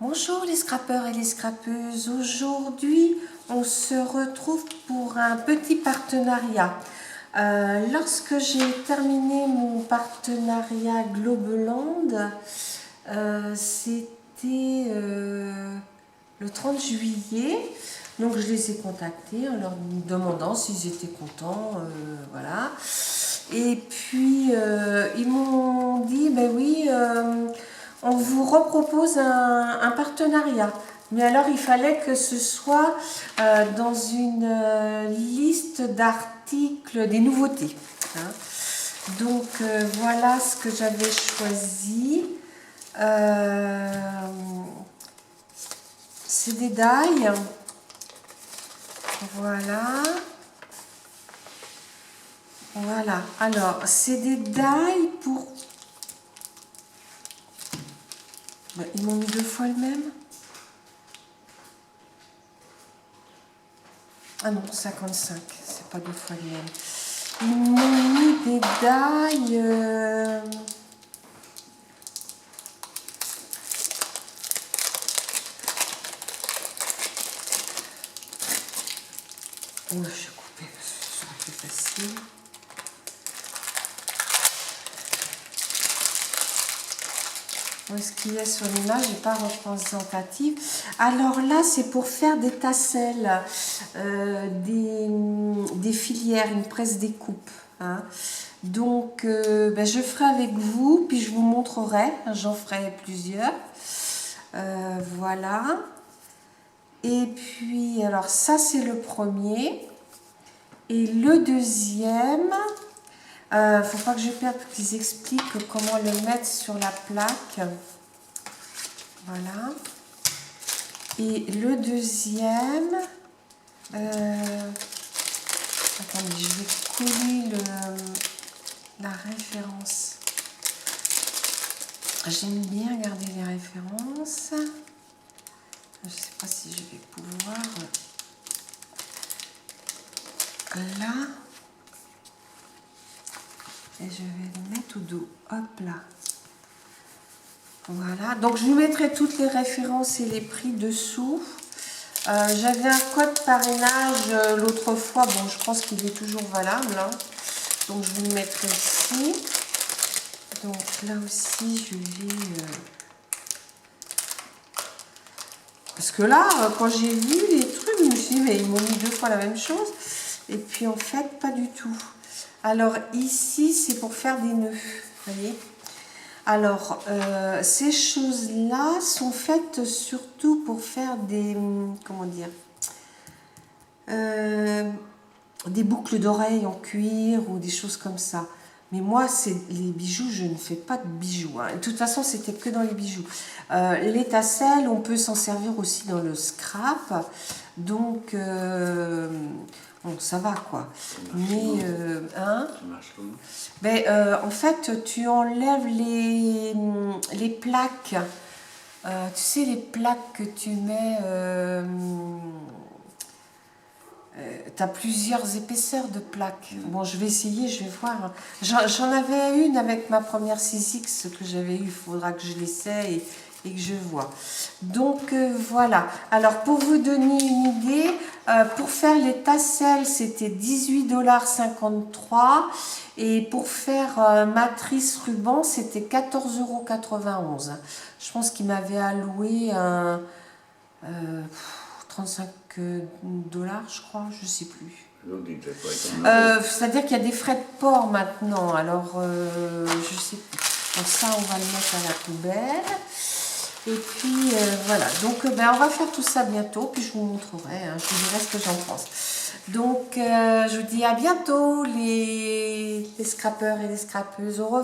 Bonjour les scrappeurs et les scrappeuses, aujourd'hui on se retrouve pour un petit partenariat. Lorsque j'ai terminé mon partenariat Globeland, c'était le 30 juillet, donc je les ai contactés en leur demandant s'ils étaient contents, voilà. Et puis ils m'ont dit, ben oui, on vous repropose un partenariat. Mais alors il fallait que ce soit dans une liste d'articles des nouveautés, hein. Donc voilà ce que j'avais choisi. C'est des die. Voilà. Voilà. Alors, c'est des die pour... Ils m'ont mis 2 fois le même. Ah non, 55. C'est pas 2 fois le même. Ils m'ont mis des die... Oh, je vais couper parce que ce sera plus facile. Ce qu'il y a sur l'image n'est pas représentatif. Alors là, c'est pour faire des tasselles, des filières, une presse découpe, hein. Donc, je ferai avec vous, puis je vous montrerai. J'en ferai plusieurs. Voilà. Et puis, alors ça, c'est le premier. Et le deuxième... faut pas que je perde, qu'ils expliquent comment le mettre sur la plaque. Voilà. Et le deuxième, attendez, je vais coller la référence. J'aime bien garder les références. Je ne sais pas si je vais pouvoir. Là. Et je vais le mettre au dos. Hop là. Voilà. Donc je vous mettrai toutes les références et les prix dessous. J'avais un code parrainage l'autre fois. Bon, je pense qu'il est toujours valable, hein. Donc je vous le mettrai ici. Donc là aussi, je vais... Parce que là, quand j'ai vu les trucs, je me suis dit, mais ils m'ont mis 2 fois la même chose. Et puis en fait, pas du tout. Alors ici, c'est pour faire des nœuds, vous voyez. Alors, ces choses-là sont faites surtout pour faire des, comment dire, des boucles d'oreilles en cuir ou des choses comme ça. Mais moi, c'est les bijoux, je ne fais pas de bijoux, hein. De toute façon, c'était que dans les bijoux. Les tasselles, on peut s'en servir aussi dans le scrap. Donc, bon, ça va quoi. Mais, hein, en fait, tu enlèves les plaques. Tu sais, les plaques que tu mets... tu as plusieurs épaisseurs de plaques. Bon, je vais essayer, je vais voir. J'en avais une avec ma première 6X que j'avais eue. Il faudra que je l'essaie et que je vois. Donc, voilà. Alors, pour vous donner une idée, pour faire les tasselles, c'était 18,53 $. Et pour faire matrice ruban, c'était 14,91 €. Je pense qu'il m'avait alloué un... 35 $, je crois, je ne sais plus. C'est-à-dire qu'il y a des frais de port maintenant, alors je ne sais plus. Donc ça, on va le mettre à la poubelle. Et puis voilà, donc on va faire tout ça bientôt, puis je vous montrerai, hein, je vous dirai ce que j'en pense. Donc je vous dis à bientôt les scrappeurs et les scrappeuses, au revoir.